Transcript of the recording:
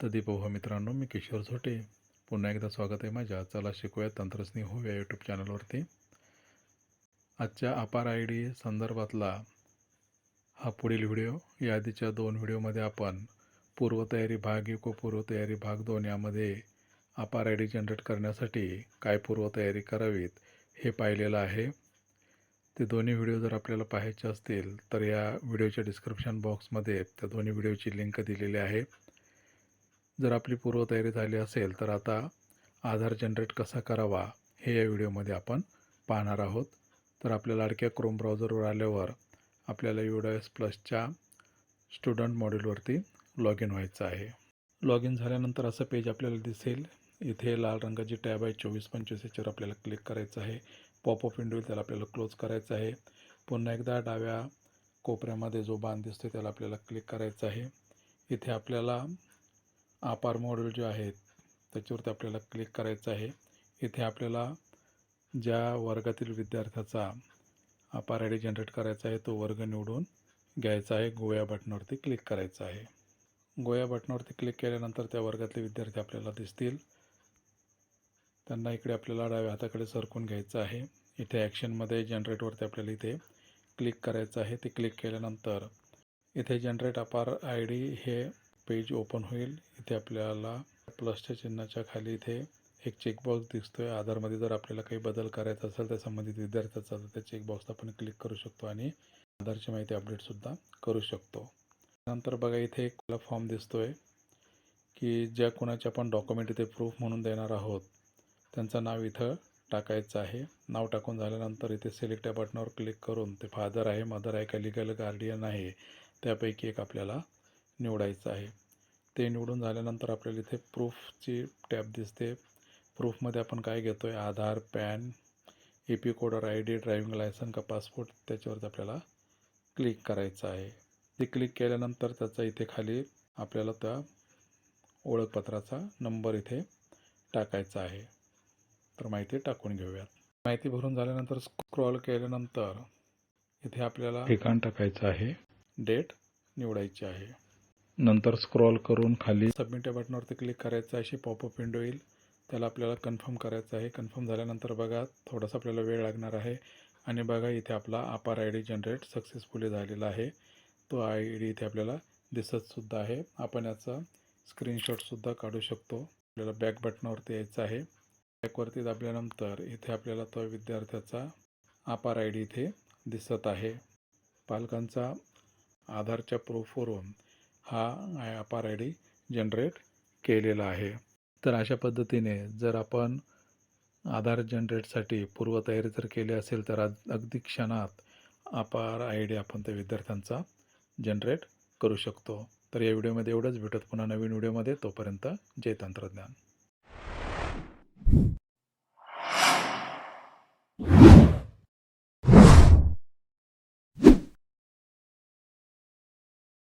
दीपोह मित्रांनो, मी किशोर झोटे पुन्हा एकदा स्वागत आहे माझ्या चला शिकूया तंत्रज्ञ होऊया यूट्यूब चॅनलवरती। आजच्या अपार आय डी संदर्भातला हा पुढील व्हिडिओ। या आधीच्या 2 व्हिडिओमध्ये आपण पूर्वतयारी भाग 1 व पूर्वतयारी भाग 2 यामध्ये अपार आय डी जनरेट करण्यासाठी काय पूर्वतयारी करावीत हे पाहिलेलं आहे। ते दोन्ही व्हिडिओ जर आपल्याला पाहायचे असतील तर या व्हिडिओच्या डिस्क्रिप्शन बॉक्समध्ये त्या दोन्ही व्हिडिओची लिंक दिलेली आहे। जर आपली पूर्वतयारी झाली असेल तर आता आधार जनरेट कसा करावा हे या व्हिडिओमध्ये आपण पाहणार आहोत। तर आपल्या लाडक्या क्रोम ब्राउझरवर आल्यावर आपल्याला UWS प्लसच्या स्टुडंट मॉड्यूलवरती लॉग इन व्हायचं आहे। लॉग इन झाल्यानंतर असं पेज आपल्याला दिसेल। इथे लाल रंगाची टॅब आहे 24-25 याच्यावर आपल्याला क्लिक करायचं आहे। पॉपअप विंडो त्याला आपल्याला क्लोज करायचं आहे। पुन्हा एकदा डाव्या कोपऱ्यामध्ये जो बाण दिसतो त्याला आपल्याला क्लिक करायचं आहे। इथे आपल्याला अपार मॉड्यूल जे आहेत त्याच्यावरती आपल्याला क्लिक करायचं आहे। इथे आपल्याला ज्या वर्गातील विद्यार्थ्याचा अपार आय डी जनरेट करायचा आहे तो वर्ग निवडून घ्यायचा आहे। गो या बटनावरती क्लिक करायचं आहे। गो या बटनावरती क्लिक केल्यानंतर त्या वर्गातले विद्यार्थी आपल्याला दिसतील। त्यांना इकडे आपल्याला डाव्या हाताकडे सरकून घ्यायचं आहे। इथे ॲक्शनमध्ये जनरेटवरती आपल्याला इथे क्लिक करायचं आहे। ते क्लिक केल्यानंतर इथे जनरेट अपार आय डी हे पेज ओपन होईल। इथे आपल्याला प्लसच्या चिन्हाच्या खाली इथे एक चेकबॉक्स दिसतोय। आधारमध्ये जर आपल्याला काही बदल करायचा असेल त्या संबंधित विद्यार्थ्याचा तर त्या चेकबॉक्सला आपण क्लिक करू शकतो आणि आधारची माहिती अपडेटसुद्धा करू शकतो। नंतर बघा इथे एक फॉर्म दिसतोय की ज्या कोणाचे आपण डॉक्युमेंट इथे प्रूफ म्हणून देणार आहोत त्यांचं नाव इथं टाकायचं आहे। नाव टाकून झाल्यानंतर इथे सिलेक्ट या बटनावर क्लिक करून ते फादर आहे, मदर आहे का लीगल गार्डियन आहे त्यापैकी एक आपल्याला निवडायचं आहे। ते निवडून झाल्यानंतर आपल्याला इथे प्रूफची टॅब दिसते। प्रूफमध्ये आपण काय घेतोय Aadhaar, PAN, EP coder, ID, driving licence का पासपोर्ट त्याच्यावरती आपल्याला क्लिक करायचं आहे। ते क्लिक केल्यानंतर त्याचा इथे खाली आपल्याला त्या ओळखपत्राचा नंबर इथे टाकायचा आहे। तर माहिती टाकून घेऊयात। माहिती भरून झाल्यानंतर स्क्रॉल केल्यानंतर इथे आपल्याला ठिकाण टाकायचं आहे, डेट निवडायची आहे। नंतर स्क्रॉल करून खाली सबमिट या बटनावरती क्लिक करायचं। अशी पॉपअप विंडो येईल, त्याला आपल्याला कन्फर्म करायचं आहे। कन्फर्म झाल्यानंतर बघा थोडासा आपल्याला वेळ लागणार आहे आणि बघा इथे आपला अपार आय डी जनरेट सक्सेसफुली झालेला आहे। तो आय डी इथे आपल्याला दिसतसुद्धा आहे। आपण याचा स्क्रीनशॉटसुद्धा काढू शकतो। आपल्याला बॅक बटनावरती यायचं आहे। बॅकवरती दाबल्यानंतर इथे आपल्याला तो विद्यार्थ्याचा अपार आय डी इथे दिसत आहे। पालकांचा आधारच्या प्रूफवरून हा अपार आय डी जनरेट केलेला आहे। तर अशा पद्धतीने जर आपण आधार जनरेटसाठी पूर्वतयारी जर केली असेल तर अगदी क्षणात अपार आय डी आपण त्या विद्यार्थ्यांचा जनरेट करू शकतो। तर या व्हिडिओमध्ये एवढंच। भेटत पुन्हा नवीन व्हिडिओमध्ये। तोपर्यंत जय तंत्रज्ञान।